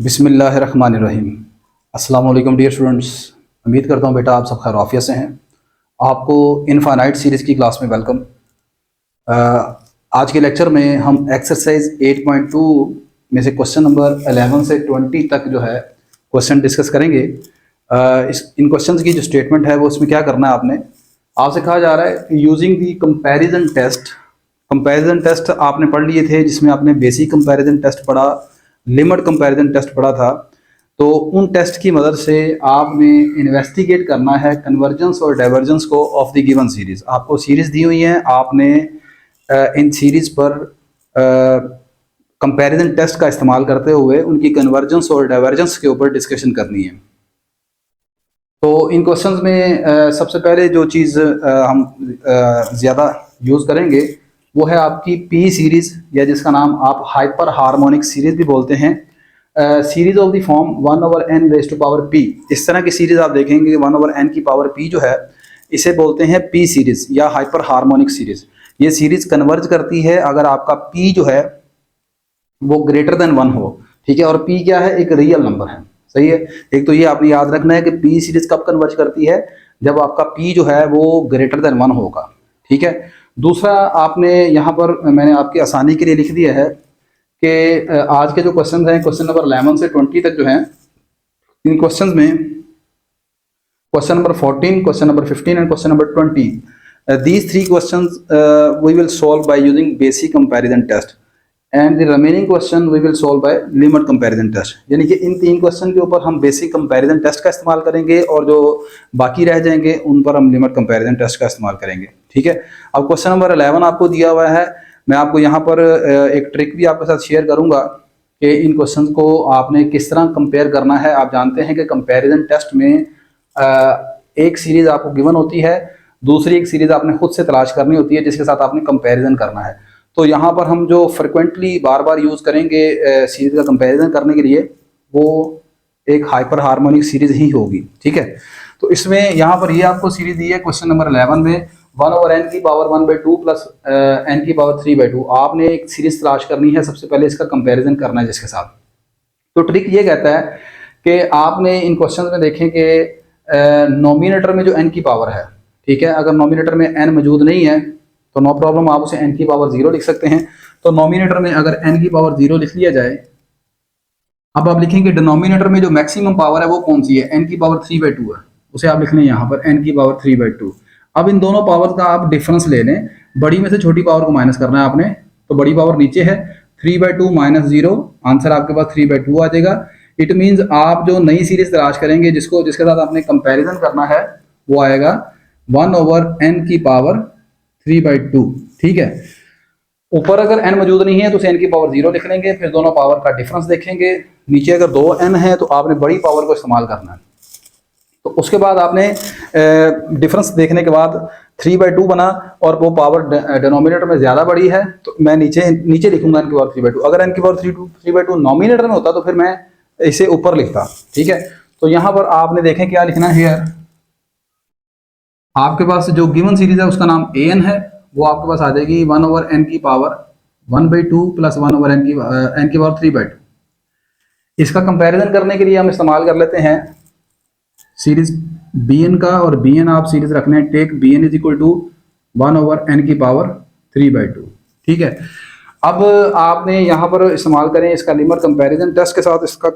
बिस्मिल्लाहिर्रहमानिर्रहीम। अस्सलाम वालेकुम डियर स्टूडेंट्स। उम्मीद करता हूँ बेटा आप सब खैर आफियत से हैं। आपको इनफाइनाइट सीरीज़ की क्लास में वेलकम। आज के लेक्चर में हम एक्सरसाइज 8.2 में से क्वेश्चन नंबर 11 से 20 तक जो है क्वेश्चन डिस्कस करेंगे। इन क्वेश्चंस की जो स्टेटमेंट है वो उसमें क्या करना है, आपसे कहा जा रहा है using the comparison test. Comparison test आपने पढ़ लिए थे, जिसमें आपने बेसिक कंपैरिजन टेस्ट पढ़ा, लिमिट कंपैरिजन टेस्ट पढ़ा था। तो उन टेस्ट की मदद से आपने इन्वेस्टिगेट करना है कन्वर्जेंस और डाइवर्जेंस को ऑफ द गिवन सीरीज। आपको सीरीज दी हुई है, आपने इन सीरीज पर कंपैरिजन टेस्ट का इस्तेमाल करते हुए उनकी कन्वर्जेंस और डाइवर्जेंस के ऊपर डिस्कशन करनी है। तो इन क्वेश्चंस में सबसे पहले जो चीज़ हम ज़्यादा यूज़ करेंगे वो है आपकी पी सीरीज़, या जिसका नाम आप हाइपर हार्मोनिक सीरीज़ भी बोलते हैं। Series of the form 1/n raise to power p। इस तरह की सीरीज़ आप देखेंगे 1/n की पावर p जो है, इसे बोलते हैं पी सीरीज़ या हाइपर हार्मोनिक सीरीज़। ये सीरीज़ कन्वर्ज करती है अगर आपका p जो है वो ग्रेटर देन 1 हो, ठीक है। और p क्या है, एक रियल नंबर है, सही है। एक तो ये आपने याद रखना है कि पी सीरीज कब कन्वर्ज करती है, जब आपका p जो है वो ग्रेटर देन 1 होगा, ठीक है। दूसरा, आपने यहाँ पर मैंने आपकी आसानी के लिए लिख दिया है कि आज के जो क्वेश्चन हैं, क्वेश्चन नंबर 11 से 20 तक जो हैं, इन क्वेश्चन में question number 14, question number 15 and question number 20, these three questions we will solve by using basic comparison test and the remaining question we will solve by limit comparison test. यानी कि इन 3 question के ऊपर हम basic comparison test का इस्तेमाल करेंगे और जो बाकी रह जाएंगे उन पर हम लिमिट कंपैरिजन टेस्ट का इस्तेमाल करेंगे, ठीक है। अब क्वेश्चन नंबर 11 आपको दिया हुआ है। मैं आपको यहाँ पर एक ट्रिक भी आपके साथ शेयर करूँगा कि इन क्वेश्चन को आपने किस तरह कंपेयर करना है। आप जानते हैं कि कंपेरिजन टेस्ट में एक सीरीज़ आपको गिवन होती है, दूसरी एक सीरीज़ आपने खुद से तलाश करनी होती है जिसके साथ आपने कंपेरिजन करना है। तो यहाँ पर हम जो फ्रिक्वेंटली बार बार यूज़ करेंगे सीरीज़ का कंपैरिजन करने के लिए, वो एक हाइपर हार्मोनिक सीरीज़ ही होगी, ठीक है। तो इसमें यहाँ पर ये आपको सीरीज़ दी है क्वेश्चन नंबर 11 में 1/n की पावर 1/2 प्लस n की पावर 3/2। आपने एक सीरीज़ तलाश करनी है, सबसे पहले इसका कंपैरिजन करना है जिसके साथ। तो ट्रिक ये कहता है कि आपने इन क्वेश्चन में देखें कि नोमिनेटर में जो n की पावर है, ठीक है, अगर नोमिनेटर में n मौजूद नहीं है तो नो प्रॉब्लम, आप उसे n की पावर 0 लिख सकते हैं। तो नोमिनेटर में अगर n की पावर 0 लिख लिया जाए, अब आप लिखेंगे डिनोमिनेटर में जो मैक्सिमम पावर है वो कौन सी है, n की पावर 3/2 है, उसे आप लिख लें यहाँ पर n की पावर 3/2। अब इन दोनों पावर का आप डिफरेंस ले लें, बड़ी में से छोटी पावर को माइनस करना है आपने। तो बड़ी पावर नीचे है, 3/2 माइनस 0, आंसर आपके पास 3/2 आ जाएगा। इट मीन्स आप जो नई सीरीज तलाश करेंगे जिसके साथ आपने कंपेरिजन करना है, वो आएगा 1/n की पावर 3/2, ठीक है। ऊपर अगर n मौजूद नहीं है तो उसे n की पावर 0 लिख लेंगे, फिर दोनों पावर का डिफरेंस देखेंगे। नीचे अगर 2n है तो आपने बड़ी पावर को इस्तेमाल करना है। तो उसके बाद आपने डिफरेंस देखने के बाद 3/2 बना और वो पावर डिनोमिनेटर में ज़्यादा बड़ी है, तो मैं नीचे लिखूंगा n की पावर 3/2। अगर n की पावर 3/2 नोमिनेटर में होता तो फिर मैं इसे ऊपर लिखता, ठीक है। तो यहाँ पर आपने देखें क्या लिखना है हियर, आपके पास जो गिवन सीरीज है उसका नाम an है, वो आपके पास आ जाएगी 1/n की पावर 1/2 प्लस 1/n की पावर 3/2। इसका कंपैरिजन करने के लिए हम इस्तेमाल कर लेते हैं सीरीज bn का, और bn आप सीरीज रखने हैं take bn is equal to 1/n की पावर 3/2, ठीक है। अब आपने यहाँ पर इस्तेमाल करें इसका लिमिट कंपैरिजन टेस्ट के साथ, इसका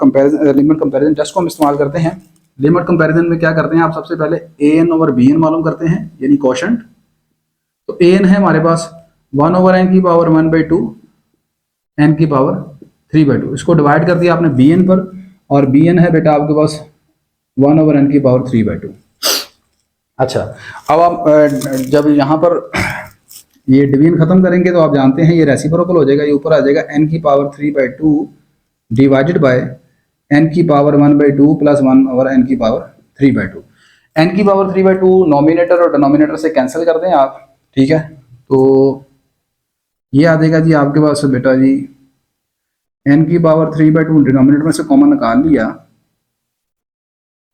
लिमिट कंपैरिजन टेस्ट को हम इस्तेमाल करते हैं। लिमिट कंपैरिजन में क्या करते हैं, आप सबसे पहले an ओवर bn मालूम करते हैं, यानी क्वोशंट। तो an है हमारे पास 1/n की पावर 1/2 n की पावर 3/2। इसको डिवाइड कर दिया आपने bn पर, और bn है बेटा आपके पास 1/n की पावर 3/2। अच्छा, अब आप जब यहाँ पर ये डिवीजन खत्म करेंगे तो आप जानते हैं ये रेसिप्रोकल हो जाएगा, ये ऊपर आ जाएगा n की पावर 3/2 डिवाइडेड बाय n की पावर 1/2 प्लस 1/n की पावर 3/2। n की पावर 3/2 नोमिनेटर और डिनोमिनेटर से कैंसिल कर दें आप, ठीक है। तो ये आ जाएगा जी आपके पास बेटा जी n की पावर 3/2 डिनोमिनेटर में से कॉमन निकाल लिया।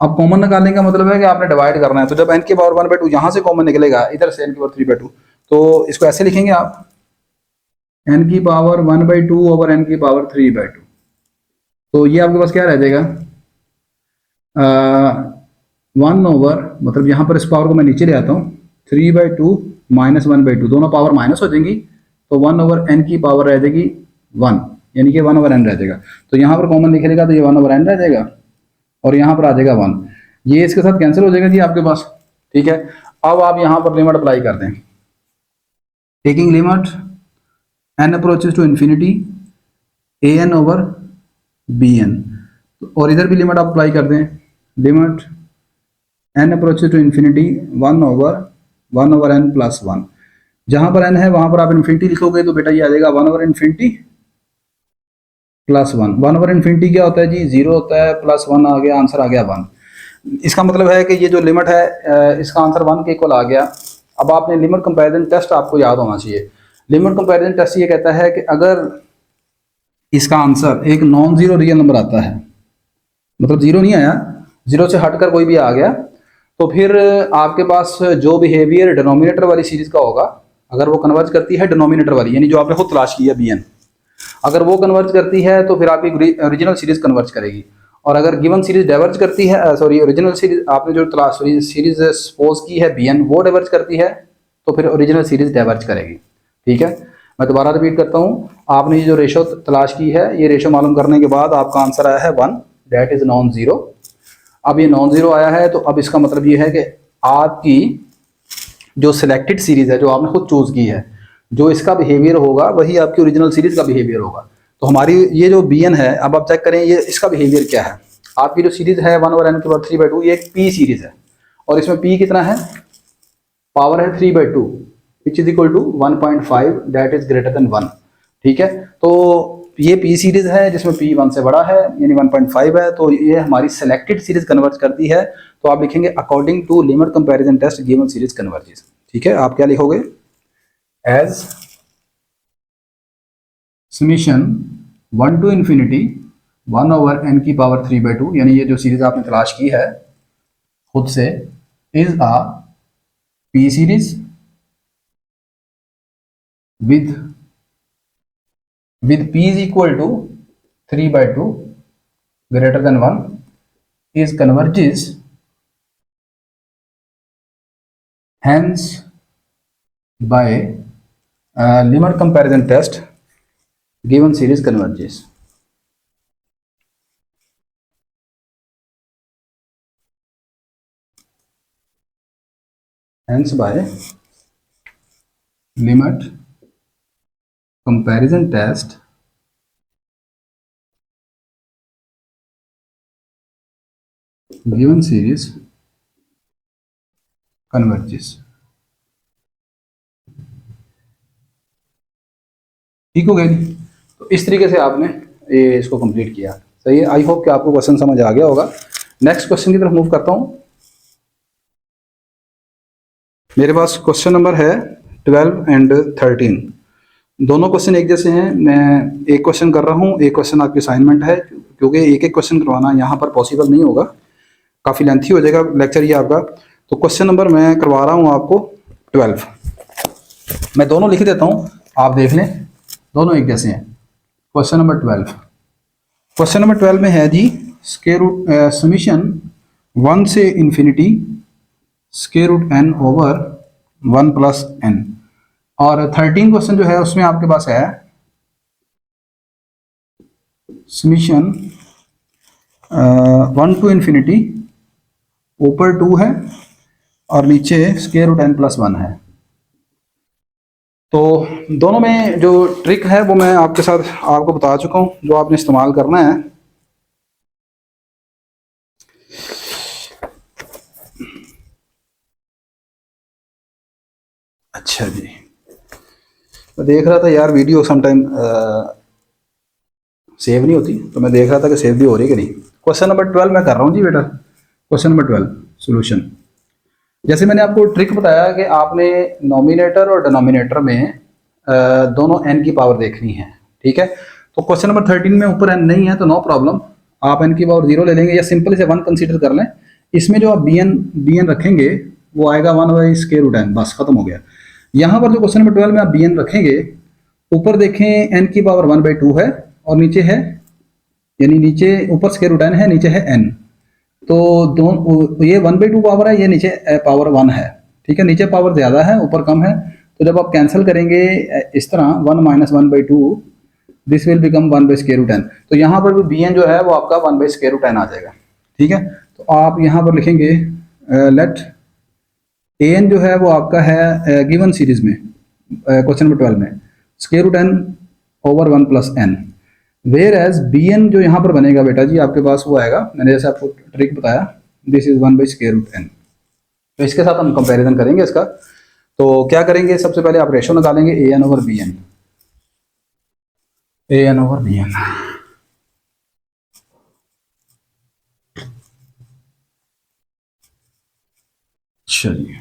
अब कॉमन निकालने का मतलब है कि आपने डिवाइड करना है। तो जब n की पावर 1/2 यहाँ से कॉमन निकलेगा, इधर से n की पावर 3/2, तो इसको ऐसे लिखेंगे आप n की पावर 1/2 ओवर n की पावर 3/2, तो ये आपके पास क्या रह जाएगा, 1/, मतलब यहाँ पर इस पावर को मैं नीचे ले आता हूँ, 3/2 माइनस 1/2, दोनों पावर माइनस हो जाएंगी, तो 1/n की पावर रह जाएगी 1, यानी कि 1/n रह जाएगा। तो यहाँ पर कॉमन निकलेगा तो ये 1/n रह जाएगा और यहाँ पर आ जाएगा 1, ये इसके साथ कैंसिल हो जाएगा जी आपके पास। ठीक है, अब आप यहाँ पर लिमिट अप्लाई कर दें, taking limit n approaches to infinity an/bn, और इधर भी लिमिट आप अप्लाई कर दें, limit n approaches to infinity 1/n plus 1। जहां पर n है वहां पर आप इन्फिनिटी लिखोगे तो बेटा ये आ जाएगा 1/इन्फिनिटी प्लस 1। 1/इन्फिनिटी क्या होता है जी, 0 होता है, प्लस 1 आ गया, आंसर आ गया 1। इसका मतलब है कि ये जो लिमिट है इसका आंसर 1 के इक्वल आ गया। अब आपने लिमिट कंपैरिजन टेस्ट आपको याद होना चाहिए। लिमिट कंपैरिजन टेस्ट ये कहता है कि अगर इसका आंसर एक नॉन जीरो रियल नंबर आता है, मतलब जीरो नहीं आया, जीरो से हटकर कोई भी आ गया, तो फिर आपके पास जो बिहेवियर डिनोमिनेटर वाली सीरीज का होगा, अगर वो कन्वर्ज करती है डिनोमिनेटर वाली, यानी जो आपने खुद तलाश की है bn, अगर वो कन्वर्ज करती है तो फिर आपकी ओरिजिनल सीरीज कन्वर्ज करेगी। और अगर गिवन सीरीज डाइवर्ज करती है, सॉरी ओरिजिनल सीरीज आपने जो तलाश सीरीज सपोज की है bn, वो डाइवर्ज करती है तो फिर ओरिजिनल सीरीज डाइवर्ज करेगी। ठीक है, मैं दोबारा रिपीट करता हूँ, आपने ये जो रेशो तलाश की है, ये रेशो मालूम करने के बाद आपका आंसर आया है 1, दैट इज नॉन जीरो। अब ये नॉन जीरो आया है तो अब इसका मतलब ये है कि आपकी जो सिलेक्टेड सीरीज है, जो आपने खुद चूज की है, जो इसका बिहेवियर होगा वही आपकी ओरिजिनल सीरीज का बिहेवियर होगा। तो हमारी ये जो bn है, अब आप चेक करें ये इसका बिहेवियर क्या है। आपकी जो सीरीज है 1/n के बाद 3/2, ये एक p सीरीज है और इसमें p कितना है, पावर है 3/2 which is equal to 1.5, that is greater than 1। ठीक है, तो ये p सीरीज है जिसमें p 1 से बड़ा है, यानी 1.5 है, तो ये हमारी सेलेक्टेड सीरीज कन्वर्ज करती है। तो आप लिखेंगे according to limit comparison test given series converges. ठीक है, आप क्या लिखोगे, as summation 1 to infinity 1/n की पावर 3/2, यानी ये जो सीरीज आपने तलाश की है खुद से, is a p series with p is equal to 3/2 greater than 1 is converges, hence by limit comparison test given series converges। hence by limit comparison test given series converges। ठीक हो गया जी। तो इस तरीके से आपने ये इसको कंप्लीट किया। सही है, आई होप कि आपको क्वेश्चन समझ आ गया होगा। नेक्स्ट क्वेश्चन की तरफ मूव करता हूं। मेरे पास क्वेश्चन नंबर है 12 एंड 13, दोनों क्वेश्चन एक जैसे हैं। मैं एक क्वेश्चन कर रहा हूं, एक क्वेश्चन आपकी असाइनमेंट है, क्योंकि एक एक क्वेश्चन करवाना यहाँ पर पॉसिबल नहीं होगा, काफ़ी लेंथी हो जाएगा लेक्चर ये आपका। तो क्वेश्चन नंबर मैं करवा रहा हूँ आपको 12। मैं दोनों लिख देता हूँ, आप देख लें, दोनों एक जैसे हैं। क्वेश्चन नंबर 12, क्वेश्चन नंबर 12 में है जी स्क्वायर रूट समीशन 1 से infinity square root n over 1 plus n। और 13 क्वेश्चन जो है उसमें आपके पास है समीशन 1 टू इन्फिनिटी, ऊपर 2 है और नीचे स्क्वायर रूट n प्लस 1 है। तो दोनों में जो ट्रिक है वो मैं आपके साथ आपको बता चुका हूँ, जो आपने इस्तेमाल करना है। अच्छा जी, मैं देख रहा था यार वीडियो समटाइम सेव नहीं होती, तो मैं देख रहा था कि सेव भी हो रही है कि नहीं। क्वेश्चन नंबर 12 मैं कर रहा हूँ जी बेटा। Question number 12 solution. जैसे मैंने आपको ट्रिक बताया कि आपने नॉमिनेटर और डिनोमिनेटर में दोनों n की पावर देखनी है। ठीक है, तो क्वेश्चन नंबर 13 में ऊपर n नहीं है तो नो प्रॉब्लम, आप n की पावर 0 ले लेंगे या सिंपल से 1 कंसीडर कर लें। इसमें जो आप bn रखेंगे वो आएगा 1/√n, बस खत्म हो गया। यहाँ पर जो क्वेश्चन नंबर 12 में आप bn रखेंगे, ऊपर देखें n की पावर 1/2 है और नीचे है यानी नीचे ऊपर स्क्वायर रूट n है, नीचे है n। तो दोनों ये 1/2 पावर है, ये नीचे पावर 1 है। ठीक है, नीचे पावर ज़्यादा है, ऊपर कम है। तो जब आप कैंसिल करेंगे इस तरह 1 minus 1/2, this will become 1/√n। तो यहाँ पर भी bn जो है वो आपका 1/√n आ जाएगा। ठीक है, तो आप यहाँ पर लिखेंगे लेट an जो है वो आपका है गिवन सीरीज में क्वेश्चन नंबर 12 में √n/1 + n। Where as bn जो यहाँ पर बनेगा बेटा जी आपके पास वो आएगा, मैंने जैसे आपको ट्रिक बताया, दिस इज 1/√n। तो इसके साथ हम कंपैरिजन करेंगे इसका। तो क्या करेंगे, सबसे पहले आप रेशो निकालेंगे an/bn, an/bn। चलिए,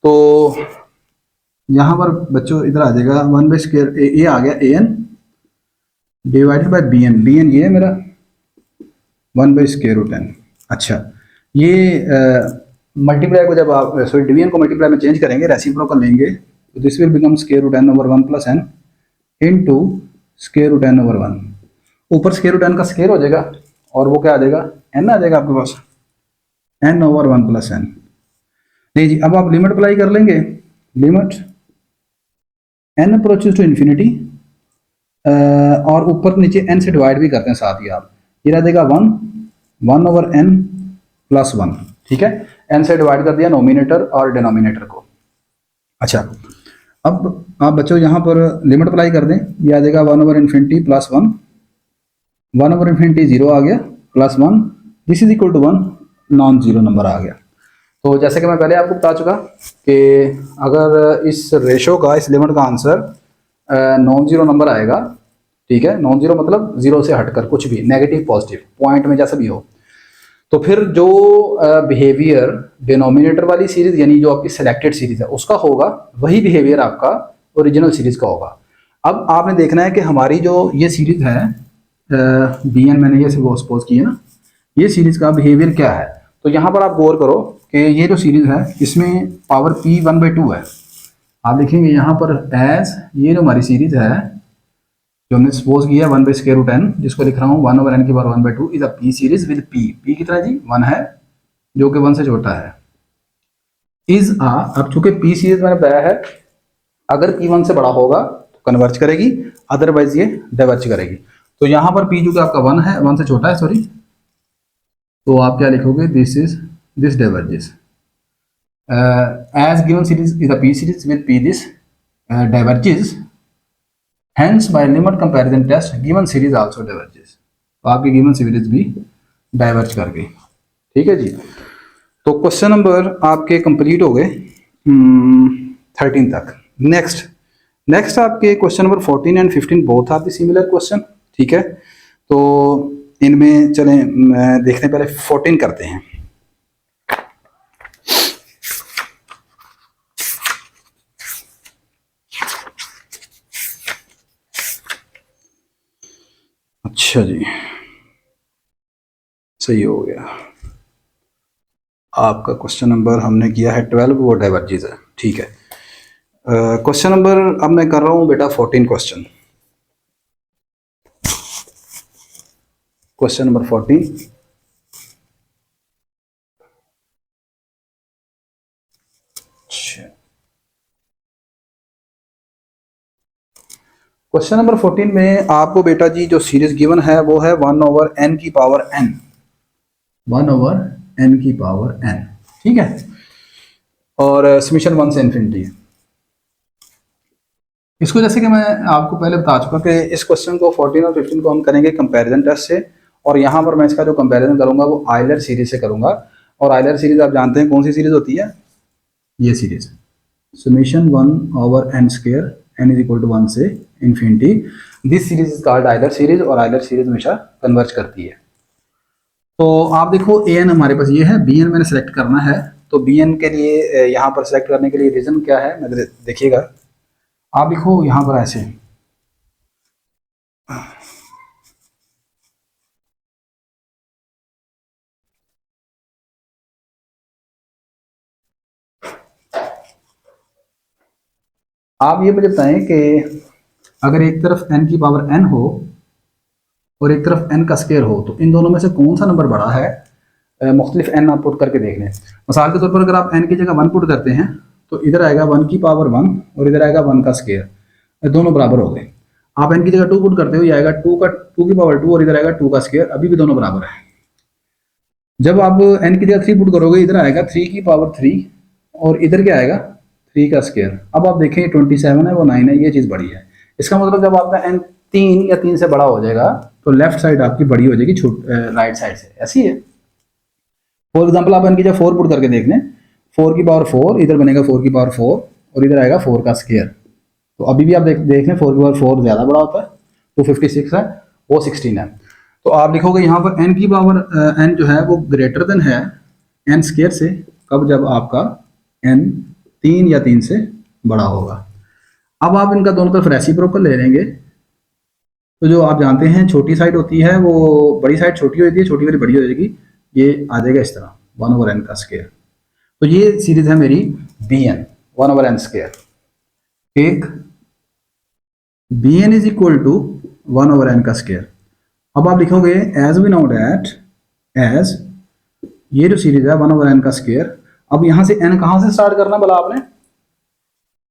तो यहाँ पर बच्चों इधर आ जाएगा 1/2, ये आ गया an डिवाइडेड बाय bn ये है मेरा 1/√n। अच्छा, ये मल्टीप्लाई को जब आप सॉरी डिवीजन को मल्टीप्लाई में चेंज करेंगे, रेसिप्रोकल लेंगे, तो this will become √n/1 + n into √n/1। ऊपर √n का स्क्वायर हो जाएगा और वो क्या आ जाएगा, n आ जाएगा आपके पास, n/1 + n। नहीं जी, अब आप लिमिट अप्लाई कर लेंगे, limit n approaches to infinity, और ऊपर नीचे n से डिवाइड भी करते हैं साथ ही आप, ये रह जाएगा 1/n + 1। ठीक है, n से डिवाइड कर दिया नोमिनेटर और डिनोमिनेटर को। अच्छा, अब आप बच्चों यहाँ पर लिमिट अप्लाई कर दें, ये आ जाएगा 1/∞ + 1, 1/∞ 0 आ गया, +1, this is equal to 1, non zero number आ गया। तो जैसे कि मैं पहले आपको बता चुका कि अगर इस रेशो का, इस लिमिट का आंसर नॉन जीरो नंबर आएगा, ठीक है, नॉन जीरो मतलब जीरो से हटकर कुछ भी, नेगेटिव पॉजिटिव पॉइंट में जैसा भी हो, तो फिर जो बिहेवियर डिनोमिनेटर वाली सीरीज यानी जो आपकी सिलेक्टेड सीरीज है उसका होगा, वही बिहेवियर आपका ओरिजिनल सीरीज का होगा। अब आपने देखना है कि हमारी जो ये सीरीज है bn, मैंने ये सपोज की है ना, ये सीरीज का बिहेवियर क्या है। तो यहाँ पर आप गौर करो कि ये जो सीरीज है इसमें पावर p 1/2 है। आप देखेंगे यहाँ पर एज ये जो हमारी सीरीज है जो हमने सपोज किया 1/√n, जिसको लिख रहा हूँ 1/n की power 1/2 is a P series with p कितना जी 1 है, जो कि 1 से छोटा है, इज आ, अब चूंकि पी सीरीज मैंने बताया है अगर p 1 से बड़ा होगा तो कन्वर्ज करेगी, अदरवाइज ये डाइवर्ज करेगी। तो यहाँ पर p जो कि आपका 1 है, 1 से छोटा है सॉरी, तो आप क्या लिखोगे, this diverges as given series is a p series with p, this diverges, hence by limit comparison test given series also diverges। तो आपकी गिवन सीरीज भी डाइवर्ज कर गई। ठीक है जी, तो क्वेश्चन नंबर आपके कंप्लीट हो गए 13 तक। नेक्स्ट आपके question number 14 and 15 both are the similar question. ठीक है, तो इनमें चलें देखने पहले 14 करते हैं। अच्छा जी, सही हो गया। आपका क्वेश्चन नंबर हमने किया है 12, वो डाइवर्जेस है। ठीक है, क्वेश्चन नंबर अब मैं कर रहा हूँ बेटा 14 क्वेश्चन नंबर 14। क्वेश्चन नंबर 14 में आपको बेटा जी जो सीरीज गिवन है वो है 1/n की पावर n, 1/n की पावर n। ठीक है, और समीशन 1 से इन्फिनिटी है। इसको जैसे कि मैं आपको पहले बता चुका कि इस क्वेश्चन को 14 और 15 को हम करेंगे कंपैरिजन टेस्ट से, और यहाँ पर मैं इसका जो कंपैरिजन करूंगा वो आयलर सीरीज से करूंगा। और आयलर सीरीज आप जानते हैं कौन सी सीरीज होती है, ये series summation 1/n² n is equal to 1 से infinity, this series is called Euler series, और आयलर सीरीज हमेशा कन्वर्ज करती है। तो आप देखो an हमारे पास ये है, bn मैंने सेलेक्ट करना है। तो bn के लिए यहाँ पर सेलेक्ट करने के लिए रीजन क्या है, मैं देखिएगा, आप लिखो यहाँ पर ऐसे, आप ये मुझे बताएं कि अगर एक तरफ n की पावर n हो और एक तरफ n का स्क्वायर हो, तो इन दोनों में से कौन सा नंबर बड़ा है, मुख्तलिफ n आप पुट करके देख लें। मिसाल के तौर पर अगर आप n की जगह 1 पुट करते हैं तो इधर आएगा 1 की पावर 1 और इधर आएगा 1 का स्क्वायर, दोनों बराबर हो गए। आप n की जगह 2 पुट करते हो, ये आएगा 2 की पावर 2 और इधर आएगा 2 का स्क्वायर, अभी भी दोनों बराबर है। जब आप n की जगह 3 पुट करोगे, इधर आएगा 3 की पावर 3 और इधर क्या आएगा 3 का स्क्वायर। अब आप देखें 27 है वो 9 है, ये चीज़ बड़ी है। इसका मतलब जब आपका n 3 या 3 से बड़ा हो जाएगा तो लेफ्ट साइड आपकी बड़ी हो जाएगी राइट साइड से, ऐसी है। फॉर एग्जाम्पल आप n की जगह 4 पुट करके देख लें, 4 की पावर 4, इधर बनेगा 4 की पावर 4 और इधर आएगा 4 का स्क्वायर। तो अभी भी आप देख लें 4 की पावर 4 ज़्यादा बड़ा होता है, 256 है, वो 16 है। तो आप लिखोगे यहाँ पर n की पावर n जो है वो ग्रेटर देन है n स्क्वायर से, कब, जब आपका n 3 या 3 से बड़ा होगा। अब आप इनका दोनों तरफ रेसिप्रोकल ले लेंगे, तो जो आप जानते हैं छोटी साइड होती है वो बड़ी साइड छोटी होती है, छोटी वाली बड़ी हो जाएगी, ये आ जाएगा इस तरह 1/n का स्क्वायर। तो ये सीरीज है मेरी bn 1/n स्क्वायर। एक bn is equal to 1/n का स्क्वायर। अब आप लिखोगे as we know that, as ये जो सीरीज है 1/n का स्क्वायर। अब यहां से n कहां से स्टार्ट करना बोला आपने,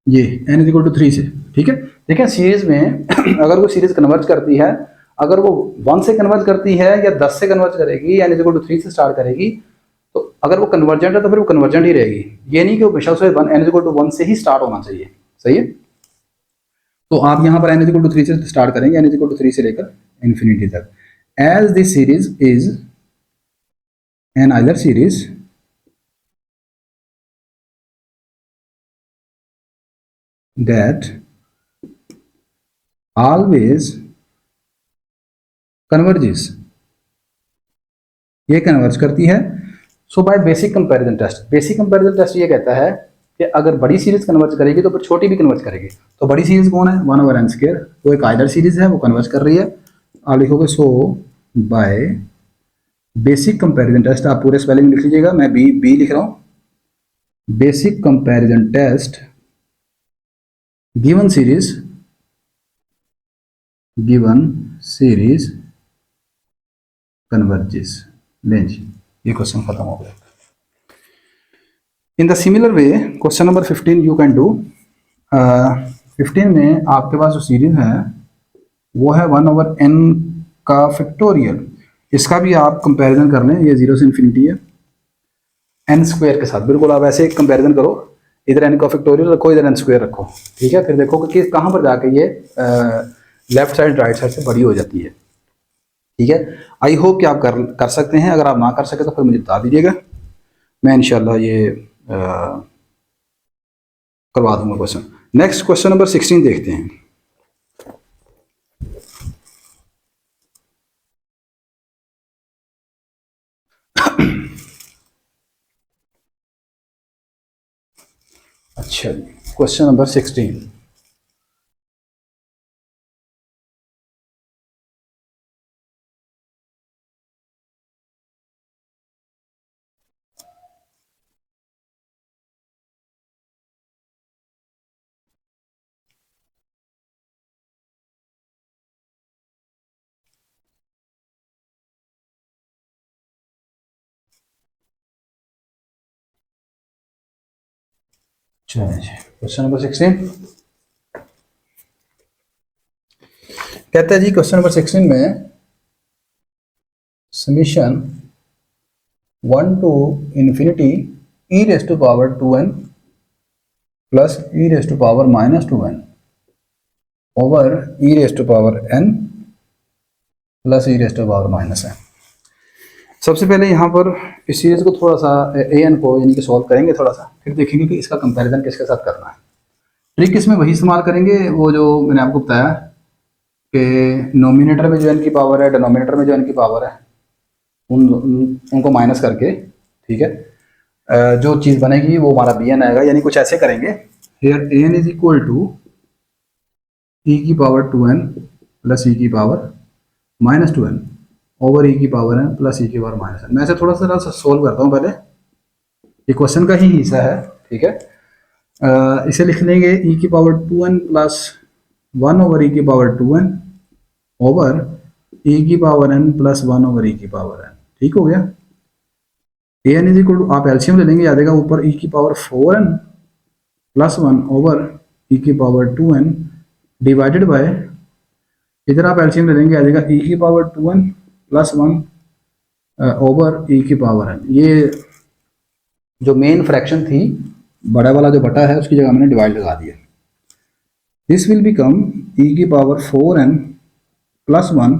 ये n इज इक्वल टू 3 से, ठीक है। देखिए सीरीज में अगर वो सीरीज कन्वर्ज करती है, अगर वो 1 से कन्वर्ज करती है या 10 से कन्वर्ज करेगी, n इज इक्वल टू 3 से स्टार्ट करेगी, तो अगर वो कन्वर्जेंट है तो फिर वो कन्वर्जेंट ही रहेगी। ये नहीं कि वो हमेशा से n इज इक्वल टू 1 से ही स्टार्ट होना चाहिए, सही है। तो आप यहाँ पर n इज इक्वल टू 3 से स्टार्ट करेंगे, n इज इक्वल टू 3 से लेकर इन्फिनिटी तक। As this series is an either series that always converges, ये कन्वर्ज करती है। So by basic comparison test, basic comparison test ये कहता है कि अगर बड़ी सीरीज कन्वर्ज करेगी तो फिर छोटी भी कन्वर्ज करेगी। तो बड़ी सीरीज कौन है, 1/n स्क्वायर, वो एक आइडल सीरीज है, वो कन्वर्ज कर रही है। आप लिखोगे सो बाय बेसिक कंपैरिजन टेस्ट, आप पूरे स्पेलिंग लिख लीजिएगा, मैं बी लिख रहा हूँ। Basic comparison test given series converges। लें जी, ये क्वेश्चन खत्म हो गया। In the similar way question number 15 you can do. 15 में आपके पास जो सीरीज है वो है 1/n का फैक्टोरियल। इसका भी आप कंपैरिजन कर लें, ये 0 से इन्फिनिटी है n स्क्वायर के साथ। बिल्कुल आप ऐसे कंपैरिजन करो, इधर n का फैक्टोरियल रखो, इधर n स्क्वायर रखो, ठीक है। फिर देखो कि कहाँ पर जाके ये लेफ्ट साइड राइट साइड से बड़ी हो जाती है, ठीक है। आई होप कि आप कर सकते हैं। अगर आप ना कर सके तो फिर मुझे बता दीजिएगा, मैं इंशाल्लाह ये करवा दूंगा क्वेश्चन। नेक्स्ट क्वेश्चन नंबर 16 देखते हैं। अच्छा, क्वेश्चन नंबर 16। चलिए जी, क्वेश्चन नंबर 16 कहता है जी, क्वेश्चन नंबर 16 में summation 1 to infinity e raised to power 2n plus e raised to power minus 2n over e raised to power n plus e raised to power minus n। सबसे पहले यहाँ पर इस series को थोड़ा सा an को यानी कि सॉल्व करेंगे थोड़ा सा, फिर देखेंगे कि इसका कंपैरिजन किसके साथ करना है। ट्रिक इसमें वही इस्तेमाल करेंगे वो जो मैंने आपको बताया कि नोमिनेटर में जो n की पावर है, डिनोमिनेटर में जो n की पावर है, उनको माइनस करके, ठीक है, जो चीज़ बनेगी वो हमारा bn आएगा। यानी कुछ ऐसे करेंगे, here an is equal to e की पावर 2n प्लस e की power minus 2n over e की पावर n प्लस e की पावर माइनस n। मैं ऐसे थोड़ा सा सोल्व करता हूँ पहले, ये क्वेश्चन का ही हिस्सा है, ठीक है। इसे लिख लेंगे e की power 2n plus 1 over e की पावर 2n ओवर ई की power n plus 1 over e की पावर n। ठीक हो गया। A N is equal to, आप एलसीएम ले लेंगे, याद आएगा ऊपर ई की power 4n plus 1 over e की पावर 2n डिवाइडेड बाय, इधर आप एलसीएम ले लेंगे, आ जाएगा ई की power 2n plus 1 over e की पावर n। ये जो मेन फ्रैक्शन थी, बड़ा वाला जो बटा है, उसकी जगह मैंने डिवाइड लगा दिया। दिस विल बिकम ई की power 4n plus 1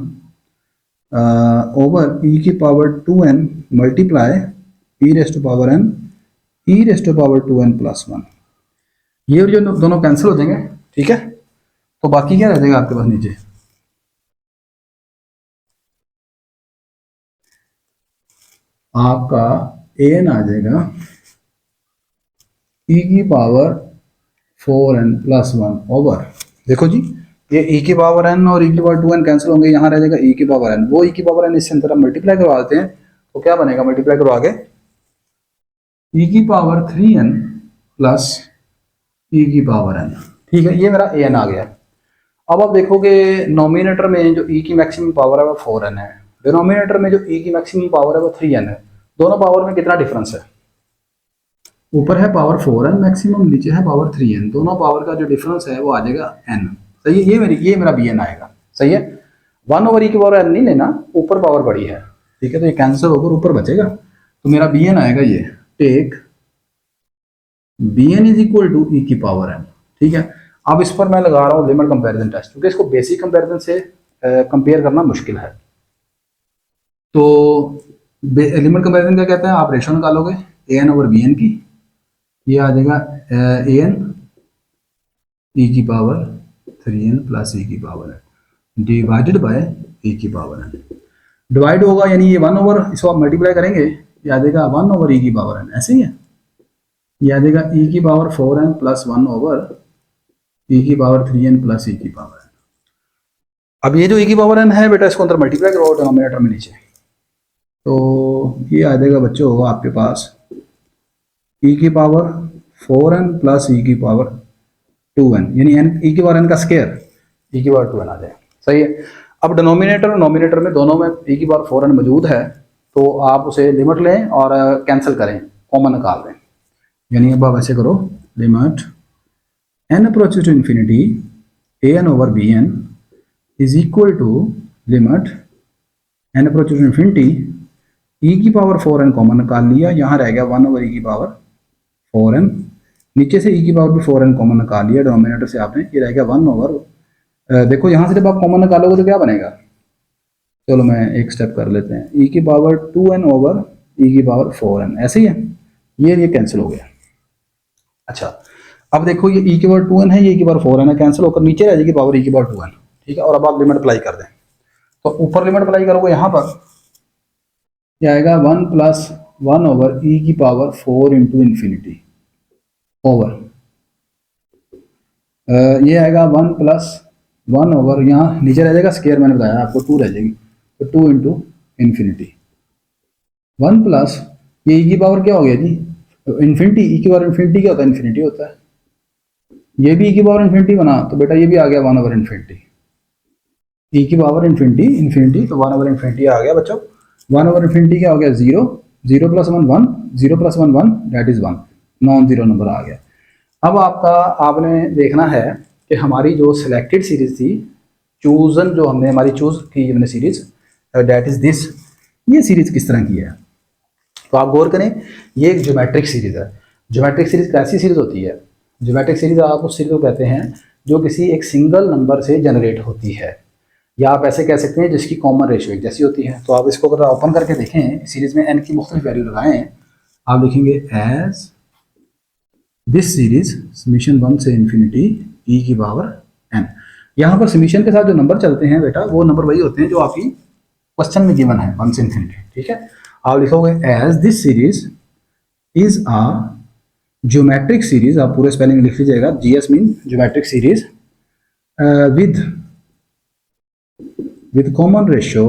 over e की power 2n multiply e raise to power n e raise to power 2n plus 1। ये जो दोनों कैंसिल हो जाएंगे, ठीक है। तो बाकी क्या रह जाएगा आपके पास नीचे, आपका an आ जाएगा e की पावर 4n प्लस 1 ओवर, देखो जी ये e की पावर n और e की पावर 2n कैंसिल होंगे, यहाँ रह जाएगा e की पावर n। वो e की पावर n इससे अंदर हम मल्टीप्लाई करवा देते हैं, तो क्या बनेगा मल्टीप्लाई करवा के e की पावर 3n प्लस e की पावर n। ठीक है, ये मेरा an आ गया। अब आप देखोगे नॉमिनेटर में जो e की मैक्सिमम पावर है वो 4n है, डिनोमिनेटर में जो e की मैक्सिमम पावर है वो 3n है। दोनों पावर में कितना डिफरेंस है, ऊपर है पावर 4n मैक्सिमम, नीचे है पावर 3n, दोनों पावर का जो डिफरेंस है वो आ जाएगा n। सही है, ये मेरा bn आएगा। सही है, 1 ओवर e की पावर n नहीं लेना, ऊपर पावर बड़ी है, ठीक है, तो ये कैंसिल होकर ऊपर बचेगा, तो मेरा bn आएगा ये, take bn is equal to e की पावर n। ठीक है, अब इस पर मैं लगा रहा हूँ लिमिट कंपैरिजन टेस्ट, क्योंकि इसको बेसिक कंपैरिजन से कंपेयर करना मुश्किल है। तो लिमिट कंपैरिजन क्या कहता है, आप रेशो निकालोगे an ओवर bn की, ये आ जाएगा an e की पावर 3n प्लस e की power n divided by e की पावर n। डिवाइड होगा यानी ये 1 ओवर, इसको आप मल्टीप्लाई करेंगे, ये आ जाएगा 1 ओवर e की पावर n, ऐसे ही है, ये आ जाएगा e की power 4n plus 1 over e की पावर 3n प्लस e की पावर n। अब ये जो e की पावर n है बेटा, इसको अंदर मल्टीप्लाई करो डिनोमिनेटर में नीचे, तो ये आ जाएगा बच्चों होगा आपके पास e की पावर 4n प्लस e की पावर 2n, यानी n e की पावर n का स्क्वायर e की पावर 2n आ जाए। सही है, अब डिनोमिनेटर और नोमिनेटर में दोनों में e की पावर 4n मौजूद है, तो आप उसे लिमिट लें और कैंसिल करें, कॉमन निकाल दें। यानी अब आप ऐसे करो, limit n approaches to infinity an over bn is equal to limit n approaches to infinity e की पावर 4n कॉमन निकाल लिया, यहाँ रह गया 1 ओवर e की पावर 4n, नीचे से e की पावर भी 4n कॉमन निकाल लिया, डिनोमिनेटर से आपने, ये रह गया 1 ओवर, देखो यहाँ से जब आप कॉमन निकालोगे तो क्या बनेगा, चलो मैं एक स्टेप कर लेते हैं, e की पावर 2n ओवर e की पावर 4n, ऐसे ही है, ये कैंसिल हो गया। अच्छा, अब देखो ये e की पावर 2n है, ये e की पावर 4n है, कैंसिल होकर नीचे रह जाएगी पावर e की पावर 2n। ठीक है, और अब आप लिमिट अप्लाई कर दें, तो ऊपर लिमिट अप्लाई करोगे यहाँ पर, ये आएगा 1 प्लस 1 ओवर e की पावर 4 इंटू इन्फिनिटी ओवर, ये आएगा 1 प्लस 1 ओवर, यहाँ नीचे रह जाएगा स्क्वायर, मैंने बताया आपको 2 रह जाएगी, तो 2 इंटू इन्फिनिटी 1 प्लस, ये e की पावर क्या हो गया जी, इन्फिनिटी, e की पावर इन्फिनिटी क्या होता है, इन्फिनिटी होता है, ये भी e की पावर इन्फिनिटी बना, तो बेटा ये भी आ गया 1 ओवर इन्फिनिटी, e की पावर इन्फिनिटी इन्फिनिटी, तो 1 ओवर इन्फिनिटी आ गया बच्चों। 1 ओवर इन्फिनिटी क्या हो गया, 0, 0 plus 1 1, 0 plus 1 1, that is 1, non zero number आ गया। अब आपने देखना है कि हमारी जो सिलेक्टेड सीरीज थी, चूजन जो हमने हमारी चूज की हमने सीरीज, दैट इज दिस, ये सीरीज किस तरह की है, तो आप गौर करें, ये एक ज्योमेट्रिक सीरीज है। ज्योमेट्रिक सीरीज कैसी सीरीज होती है, ज्योमेट्रिक सीरीज आप उस सीरीज को कहते हैं जो किसी एक सिंगल नंबर से जनरेट होती है, या आप ऐसे कह सकते हैं जिसकी कॉमन रेशियो एक जैसी होती है। तो आप इसको अगर ओपन करके देखें, सीरीज में n की मुख्तलिफ वैल्यू लगाएं, आप देखेंगे एज दिस सीरीज समीशन 1 से इन्फिनिटी e की पावर n। यहाँ पर समीशन के साथ जो नंबर चलते हैं बेटा, वो नंबर वही होते हैं जो आपकी क्वेश्चन में गिवन है, 1 से इन्फिनिटी। ठीक है, आप लिखोगे as this series is a geometric series, आप पूरे स्पेलिंग लिख लीजिएगा, GS mean geometric series with common ratio,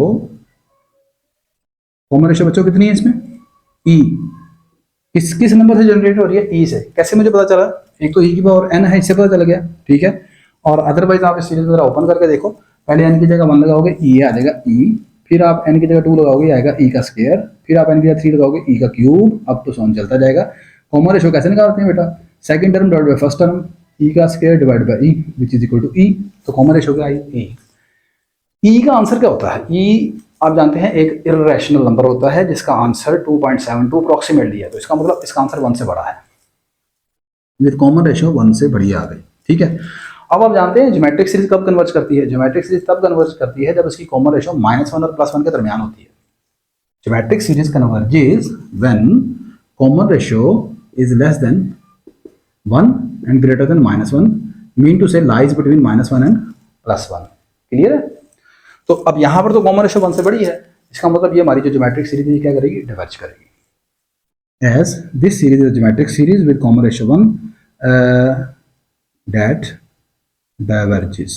common ratio बच्चों कितनी है इसमें, e, किस नंबर से जनरेट हो रही है, e से। कैसे मुझे पता चला, एक तो e की पावर n है, इससे पता चल गया, ठीक है, और अदरवाइज आप इस सीरीज को जरा ओपन करके देखो, पहले एन की जगह 1 लगाओगे ई आ जाएगा ई, फिर आप एन की जगह 2 लगाओगे आएगा ई का स्क्वायर, फिर आप एन की जगह 3 लगाओगे ई का क्यूब, अप टू सॉन चलता जाएगा। कॉमन रेशियो कैसे निकालते हैं बेटा, second term divide by first term, e का square divide by e which is equal to e, तो कॉमन रेशियो क्या आई ई। ई का आंसर क्या होता है, ई आप जानते हैं एक इर्रेशनल नंबर होता है जिसका आंसर 2.72 अप्रोक्सीमेटली है, तो इसका मतलब इसका आंसर 1 से बड़ा है, विद कॉमन रेशियो 1 से बड़ी आ गई, ठीक है। अब आप जानते हैं ज्योमेट्रिक सीरीज कब कन्वर्ज करती है, ज्योमेट्रिक सीरीज तब कन्वर्ज करती है जब इसकी कॉमन रेशियो -1 और +1 के दरमियान होती है। Geometric series converges when common ratio is less than 1 and greater than -1, mean टू से लाइज बिटवीन -1 एंड +1। क्लियर है। तो अब यहां पर तो कॉमन रेशियो 1 से बड़ी है, इसका मतलब ये हमारी जो ज्योमेट्रिक सीरीज है क्या करेगी, डिवर्ज करेगी। As this series is geometric series with common ratio 1 that diverges,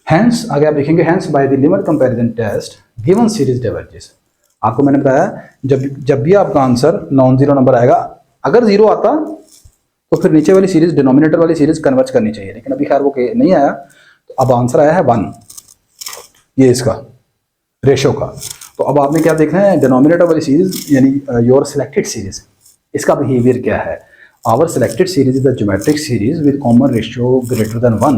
hence आगे आप लिखेंगे hence by the limit comparison test given series diverges। आपको मैंने बताया जब भी आपका आंसर नॉन जीरो नंबर आएगा, अगर जीरो आता तो फिर नीचे वाली सीरीज डिनोमिनेटर वाली सीरीज कन्वर्ज करनी चाहिए, लेकिन अभी खैर वो नहीं आया, तो अब आंसर आया है 1 ये इसका रेशो का। तो अब आपने क्या देखना है, डिनोमिनेटर वाली सीरीज यानी योर सिलेक्टेड सीरीज, इसका बिहेवियर क्या है। Our selected series is the geometric series with common ratio greater than 1.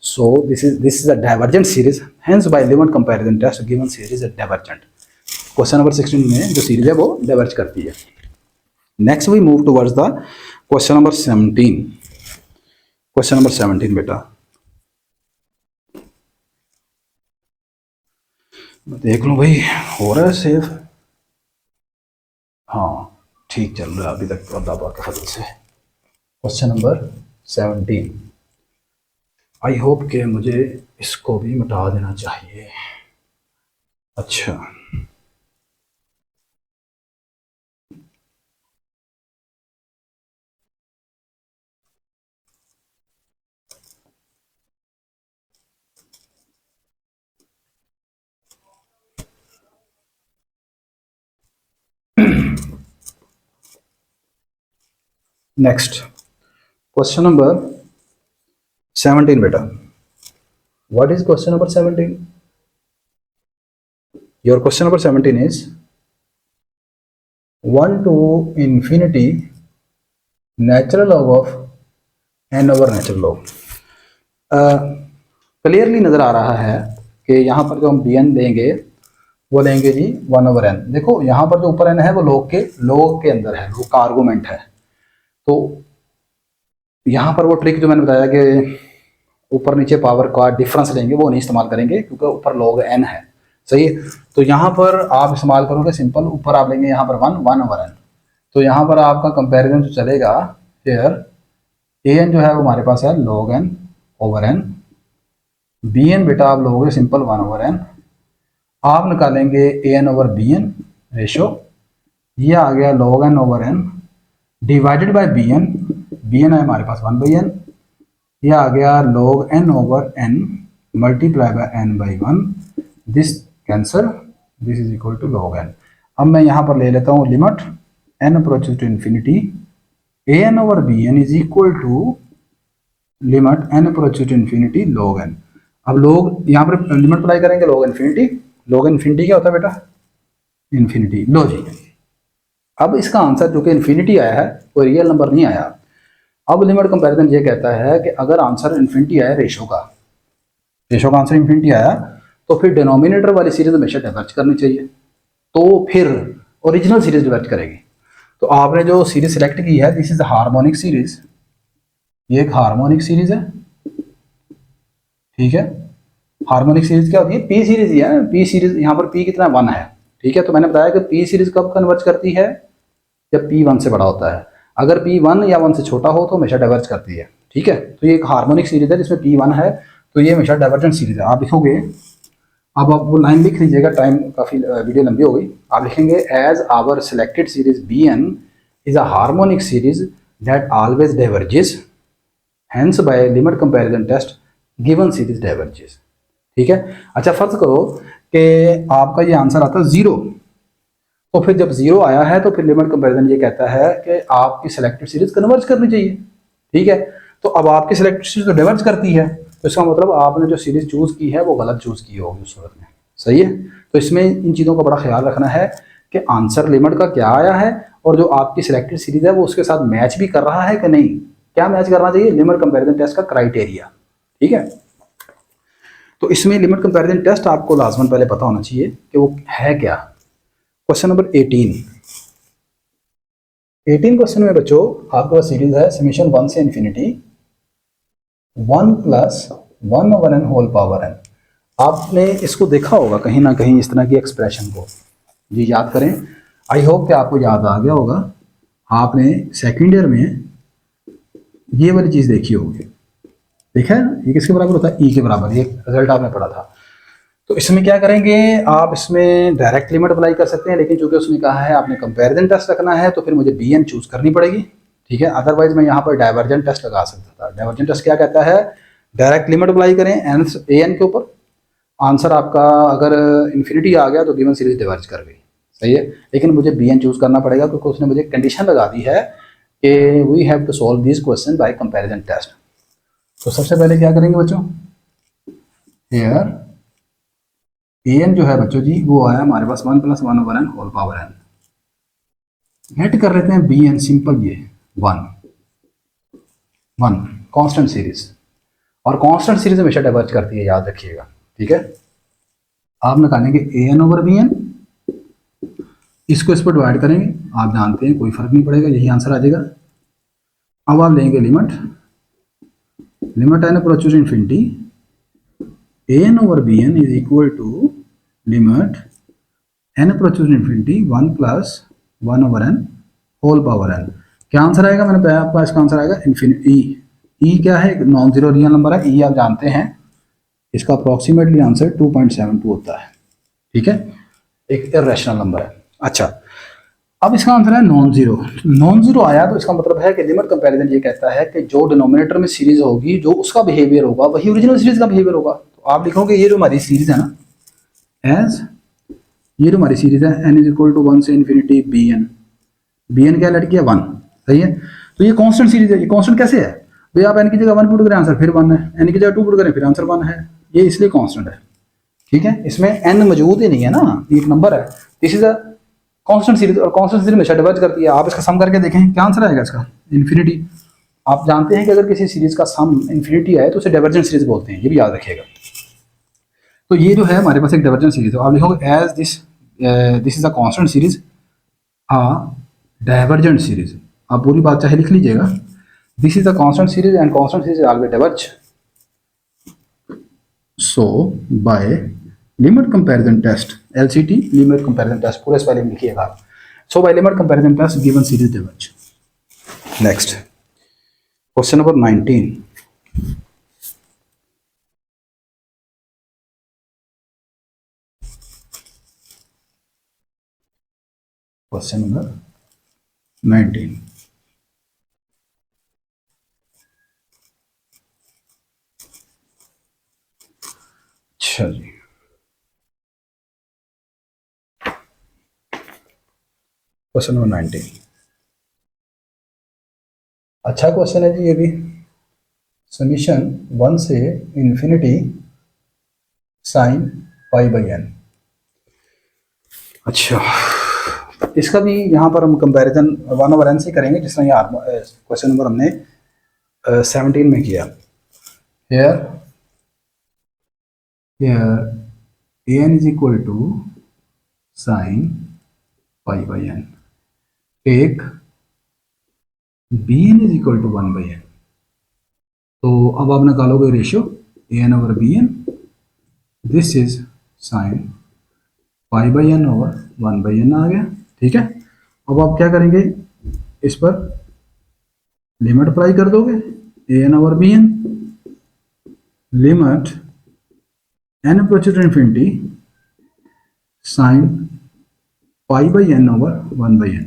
So this is a divergent series. Hence, by limit comparison test, given series is divergent. Question number 16 में जो series है वो diverge करती है। Next we move towards the question number 17. Question number 17 बेटा, देख लो भाई हो रहा है सेव, हाँ ठीक चल रहा है अभी तक अल्लाह पाक के फजल से। क्वेश्चन नंबर 17, आई होप कि मुझे इसको भी मिटा देना चाहिए। अच्छा नेक्स्ट क्वेश्चन नंबर 17 बेटा, what is question number 17? Your question number 17 is 1 to infinity natural log of n over natural log. Clearly नजर आ रहा है कि यहाँ पर जो हम bn लेंगे वो लेंगे जी 1 ओवर n। देखो यहाँ पर जो ऊपर n है वो लॉग के अंदर है, लॉग का आर्गूमेंट है, तो यहाँ पर वो ट्रिक जो मैंने बताया कि ऊपर नीचे पावर का डिफरेंस लेंगे वो नहीं इस्तेमाल करेंगे क्योंकि ऊपर लॉग n है, सही है। तो यहाँ पर आप इस्तेमाल करोगे सिंपल, ऊपर आप लेंगे यहाँ पर 1 ओवर n, तो यहाँ पर आपका कंपैरिजन जो चलेगा फिर an जो है वो हमारे पास है log n over n, bn बेटा आप लोगे सिंपल 1 ओवर n, आप निकालेंगे an ओवर bn रेशो, ये आ गया log n over n divided by bn, bn है हमारे पास 1/n, यह आ गया log n over n multiply by n by 1, this cancel, this is equal to log n। अब मैं यहाँ पर ले लेता हूँ limit n approaches to infinity, an over bn is equal to limit n approaches to infinity log n। अब लोग यहाँ पर लिमिट अप्लाई करेंगे log इन्फिनिटी क्या होता है बेटा, इन्फिनिटी। लो जी, अब इसका आंसर जो कि इन्फिनिटी आया है कोई रियल नंबर नहीं आया। अब लिमिट कंपैरिजन ये कहता है कि अगर आंसर इन्फिनिटी आया रेशो का आंसर इन्फिनिटी आया तो फिर डिनोमिनेटर वाली सीरीज हमेशा डिवर्ज करनी चाहिए, तो फिर ओरिजिनल सीरीज डिवर्ज करेगी। तो आपने जो सीरीज सिलेक्ट की है दिस इज हार्मोनिक सीरीज, ये एक हार्मोनिक सीरीज है, ठीक है। हार्मोनिक सीरीज क्या होती है, पी सीरीज ही है, पी सीरीज यहाँ पर पी कितना 1 है, ठीक है। तो मैंने बताया कि पी सीरीज कब कन्वर्ज करती है, जब पी 1 से बड़ा होता है, अगर पी 1 या 1 से छोटा हो तो हमेशा डाइवर्ज करती है, ठीक है। तो ये एक हार्मोनिक सीरीज है जिसमें पी 1 है, तो ये हमेशा डाइवर्जेंट सीरीज है। आप लिखोगे, अब आप वो लाइन लिख लीजिएगा, टाइम काफ़ी वीडियो लंबी हो गई। आप लिखेंगे as our selected series B N is a harmonic series that always diverges, hence by limit comparison test given series diverges, ठीक है। अच्छा फर्ज करो कि आपका ये आंसर आता है 0, तो फिर जब जीरो आया है तो फिर लिमिट कंपैरिजन ये कहता है कि आपकी सिलेक्टेड सीरीज कन्वर्ज करनी चाहिए। ठीक है, तो अब आपकी सिलेक्टेड सीरीज तो डिवर्ज करती है, तो इसका मतलब आपने जो सीरीज चूज की है वो गलत चूज की होगी उस सूरत में। सही है, तो इसमें इन चीज़ों का बड़ा ख्याल रखना है कि आंसर लिमिट का क्या आया है और जो आपकी सिलेक्टेड सीरीज है वो उसके साथ मैच भी कर रहा है कि नहीं। क्या मैच करना चाहिए? लिमिट कंपैरिजन टेस्ट का क्राइटेरिया। ठीक है, तो इसमें लिमिट कंपैरिजन टेस्ट आपको लाजमन पहले पता होना चाहिए कि वो है क्या। क्वेश्चन नंबर 18 क्वेश्चन में बच्चों आपके पास सीरीज है समीशन 1 से infinity 1 plus 1/n whole power n। आपने इसको देखा होगा कहीं ना कहीं इस तरह की एक्सप्रेशन को, जी याद करें। आई होप कि आपको याद आ गया होगा, आपने सेकेंड ईयर में ये वाली चीज़ देखी होगी। देखा है ना, ये किसके बराबर होता है? ई के बराबर। ये रिजल्ट आपने पढ़ा था। तो इसमें क्या करेंगे, आप इसमें डायरेक्ट लिमिट अप्लाई कर सकते हैं, लेकिन चूंकि उसने कहा है आपने कंपैरिजन टेस्ट रखना है तो फिर मुझे बी एन चूज करनी पड़ेगी। ठीक है, अदरवाइज मैं यहाँ पर डाइवर्जेंट टेस्ट लगा सकता था। डाइवर्जेंट टेस्ट क्या कहता है? डायरेक्ट लिमिट अप्लाई करें एन ए एन के ऊपर, आंसर आपका अगर इन्फिनिटी आ गया तो गिवन सीरीज डिवर्ज कर गई। सही है, लेकिन मुझे बी एन चूज करना पड़ेगा क्योंकि उसने मुझे कंडीशन लगा दी है कि we have to solve this question by comparison test. तो सबसे पहले क्या करेंगे बच्चों, हियर ए एन जो है बच्चों जी वो आया हमारे पास 1 + 1/n whole power n। Get कर लेते हैं बी एन, सिंपल ये 1 कांस्टेंट सीरीज, और कांस्टेंट सीरीज हमेशा डाइवर्ज करती है, याद रखिएगा। ठीक है, आप निकालेंगे A N over B N, इसको इस पर डिवाइड करेंगे, आप जानते हैं कोई फर्क नहीं पड़ेगा, यही आंसर आ जाएगा। अब आप लेंगे limit n approaches infinity A N over B N is equal to limit n approaches infinity 1 + 1/n whole power n। क्या आंसर आएगा? मैंने बताया आपका इसका आंसर आएगा इन्फिनिटी। ई क्या है? नॉन जीरो रियल नंबर है। ई आप जानते हैं, इसका अप्रॉक्सीमेटली आंसर 2.72 होता है। ठीक है, एक इरेशनल नंबर है। अच्छा, अब इसका आंसर है नॉन जीरो। नॉन जीरो आया तो इसका मतलब है कि लिमिट कंपैरिजन ये कहता है कि जो डिनोमिनेटर में सीरीज होगी, जो उसका बिहेवियर होगा वही ओरिजिनल सीरीज का बिहेवियर होगा। तो आप लिखोगे ये जो हमारी सीरीज है ना, एज ये जो हमारी सीरीज है n = 1 से इन्फिनिटी बी एन। बी एन क्या लट किया? 1। सही है, तो ये कांस्टेंट सीरीज है। ये कांस्टेंट कैसे है भाई? आप n की जगह 1 पुट करें आंसर फिर 1 है, n की जगह 2 पुट करें फिर आंसर 1 है, ये इसलिए कांस्टेंट है। ठीक है, इसमें n मौजूद ही नहीं है ना, एक नंबर है। This is a constant series, और कांस्टेंट सीरीज हमेशा डिवर्ज करती है। आप इसका सम करके देखें, क्या आंसर आएगा इसका? इन्फिनिटी। आप जानते हैं कि अगर किसी सीरीज का सम इन्फिनिटी आए तो उसे डाइवर्जेंट सीरीज बोलते हैं, ये भी याद रखिएगा। तो ये जो है हमारे पास एक डाइवर्जेंट सीरीज है। आप लिखोगे as this is a constant series a divergent series. आप पूरी बात चाहे लिख लीजिएगा, this is a constant series and constant series always diverge. So by limit comparison test, LCT limit comparison test, पूरे स्पेलिंग लिखिएगा। So by limit comparison test given series diverge. Next question number 19। Question number 19। अच्छा जी, question number 19 अच्छा question है जी ये भी। Summation 1 से infinity sin π/n। अच्छा, इसका भी यहाँ पर हम कंपैरिजन 1/n से करेंगे, जिस तरह यहाँ क्वेश्चन नंबर हमने 17 में किया। Here an is equal to sin π/n, take bn is equal to 1/n। तो अब आप निकालोगे ratio an over bn, this is sin π/n over 1/n आ गया। ठीक है, अब आप क्या करेंगे, इस पर लिमिट अप्लाई कर दोगे an over bn, limit n approaches to infinity sin π/n over 1/n।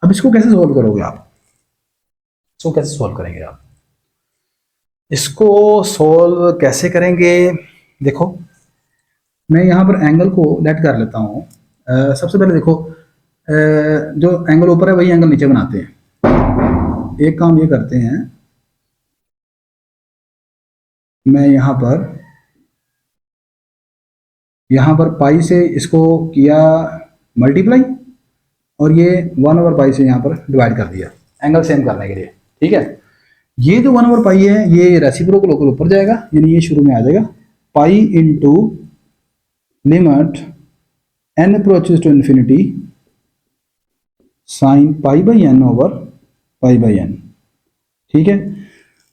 अब इसको कैसे सोल्व करोगे आप? इसको कैसे सोल्व करेंगे आप? इसको सोल्व कैसे करेंगे? देखो, मैं यहाँ पर एंगल को लेट कर लेता हूँ। सबसे पहले देखो, जो एंगल ऊपर है वही एंगल नीचे बनाते हैं। एक काम ये करते हैं, मैं यहाँ पर पाई से इसको किया मल्टीप्लाई, और ये 1/पाई से यहाँ पर डिवाइड कर दिया एंगल सेम करने के लिए। ठीक है, ये जो 1/पाई है ये रेसिप्रोकल होकर ऊपर जाएगा, यानी ये शुरू में आ जाएगा pi into limit n approaches to infinity sine pi by N over pi by N. ठीक है,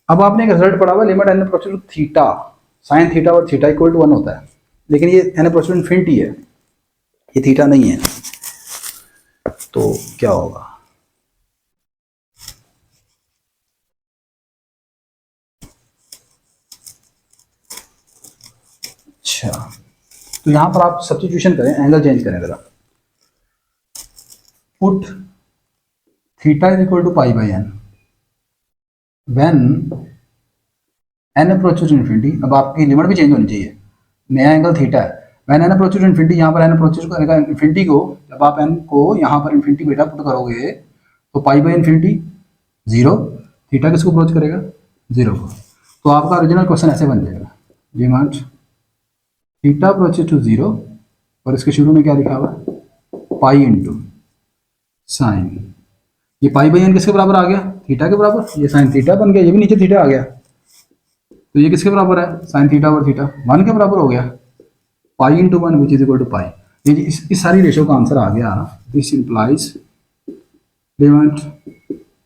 अब आपने एक रिजल्ट पढ़ा हुआ limit n approaches to theta sine theta और थीटा इक्वल टू 1 होता है, लेकिन ये n अप्रोचेस टू इन्फिनिटी है, ये थीटा नहीं है, तो क्या होगा? अच्छा, तो यहां पर आप सब्स्टिट्यूशन करें, एंगल चेंज करें जरा। Put theta is equal to pi by N when n approaches to infinity. अब आपकी लिमिट भी चेंज होनी चाहिए, नया एंगल थीटा है, when n approaches to infinity, यहाँ पर n अप्रोचेस करेगा इन्फिनिटी को, जब आप n को यहाँ पर इन्फिनिटी बेटा पुट करोगे तो पाई बाई इन्फिनिटी 0, थीटा किसको अप्रोच करेगा? 0 को। तो आपका ओरिजिनल क्वेश्चन ऐसे बन जाएगा, लिमिट थीटा अप्रोचेस टू 0, और इसके शुरू में क्या लिखा हुआ है? पाई इंटू साइन, ये पाई बाई एन किसके बराबर आ गया? थीटा के बराबर। ये साइन थीटा बन गया, ये भी नीचे थीटा आ गया, तो ये किसके बराबर है? साइन थीटा और थीटा 1 के बराबर हो गया, pi into 1 which is equal to pi. ये इस सारी रेशो का आंसर आ गया। This implies limit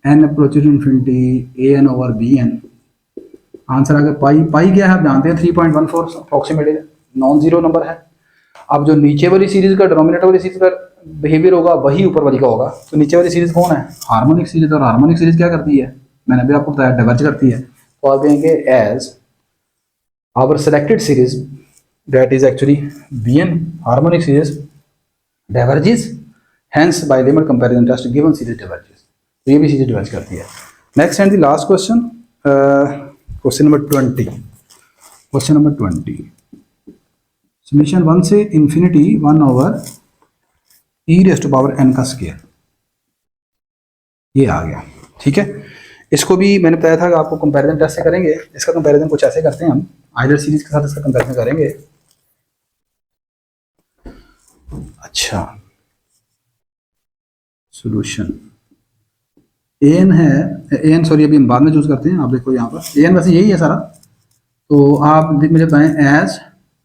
n approaches to infinity a n over b n, answer आ गया पाई। पाई क्या है आप जानते हैं, 3.14 अप्रोक्सीमेटली नॉन जीरो नंबर है। अब जो नीचे वाली सीरीज का डिनोमिनेटर वाली सीरीज का बिहेवियर होगा वही ऊपर वाली का होगा। तो नीचे वाली सीरीज कौन है? हार्मोनिक सीरीज, और हार्मोनिक सीरीज क्या करती है? मैंने अभी आपको बताया, डाइवर्ज करती है। तो आप कहेंगे as our selected series that is actually bn harmonic series diverges, hence by limit comparison test given series diverges. तो ये भी सीरीज डाइवर्ज करती है। Next and the last question, question number 20। Question number 20, summation 1 से infinity 1 over e raise to power n का square, ये आ गया। ठीक है, इसको भी मैंने बताया था कि आपको कंपैरिजन टेस्ट से करेंगे। इसका कंपैरिजन कुछ ऐसे करते हैं, हम आइलर सीरीज के साथ इसका कंपैरिजन करेंगे। अच्छा, सॉल्यूशन an है, an सॉरी अभी हम बाद में चूज करते हैं। आप देखो यहाँ पर an वैसे यही है सारा, तो आप मुझे बताएं एज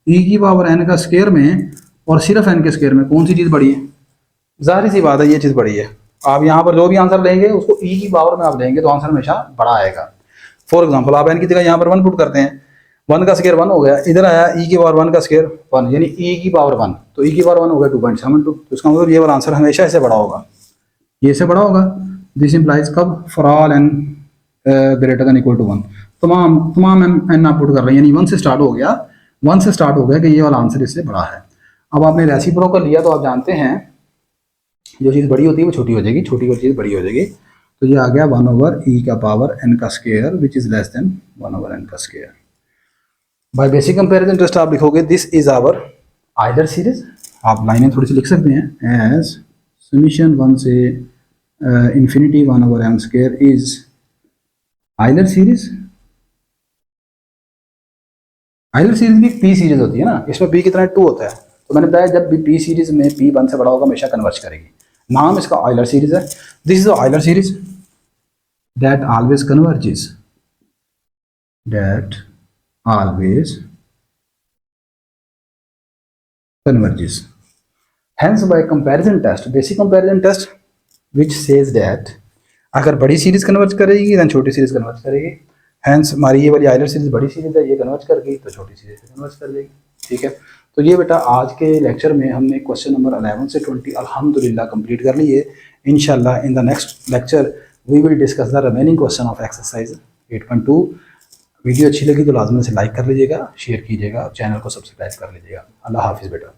e की पावर n का स्क्वायर में और सिर्फ n के स्क्वायर में कौन सी चीज़ बड़ी है? जाहिर सी बात है ये चीज़ बड़ी है। आप यहाँ पर जो भी आंसर लेंगे उसको e की पावर में आप लेंगे तो आंसर हमेशा बड़ा आएगा। फॉर एग्जांपल आप n की जगह यहाँ पर 1 पुट करते हैं, 1 का स्क्वायर 1 हो गया, इधर आया e की पावर 1 का स्क्वायर 1, यानी e की पावर 1, तो e की पावर 1 हो गया 2.72। तो इसका मतलब ये वाला आंसर हमेशा इससे बड़ा होगा, ये से बड़ा होगा। दिस इंप्लाइज कब? For all n greater than equal to 1, तमाम n आप पुट कर रहे हैं, यानी 1 से स्टार्ट हो गया, 1 से स्टार्ट हो गया कि ये वाला आंसर इससे बड़ा है। अब आपने रेसिप्रोकल लिया तो आप जानते हैं जो चीज़ बड़ी होती है वो छोटी हो जाएगी, छोटी वाली चीज़ बड़ी हो जाएगी। तो ये आ गया 1 ओवर e का पावर n का square which is less than 1 over n का square. By basic comparison test आप लिखोगे this is our Euler series, आप लाइनें थोड़ी सी लिख सकते हैं एज समेशन 1 से infinity 1 over m square is Euler series. Euler series भी पी सीरीज होती है ना, इसमें पी कितना 2 होता है। तो मैंने बताया जब भी पी सीरीज में पी 1 से बड़ा होगा हमेशा कन्वर्ज करेगी। नाम इसका आइलर सीरीज है। This is Euler series that always converges, that always converges, hence by comparison test, basic comparison test which says that अगर बड़ी सीरीज कन्वर्ज करेगी देन छोटी सीरीज कन्वर्ज करेगी। हेंस हमारी ये वाली आइलर सीरीज बड़ी सीरीज है, ये कन्वर्ज कर गई तो छोटी सीरीज कन्वर्ज कर देगी। ठीक है, तो ये बेटा आज के लेक्चर में हमने क्वेश्चन नंबर 11 से 20 अल्हम्दुलिल्लाह कंप्लीट कर लिए। इंशाल्लाह in the next lecture we will discuss the remaining question of exercise 8.2। Video अच्छी लगी तो लाजमी से लाइक कर लीजिएगा, शेयर कीजिएगा, चैनल को सब्सक्राइब कर लीजिएगा। अल्लाह हाफिज़ बेटा।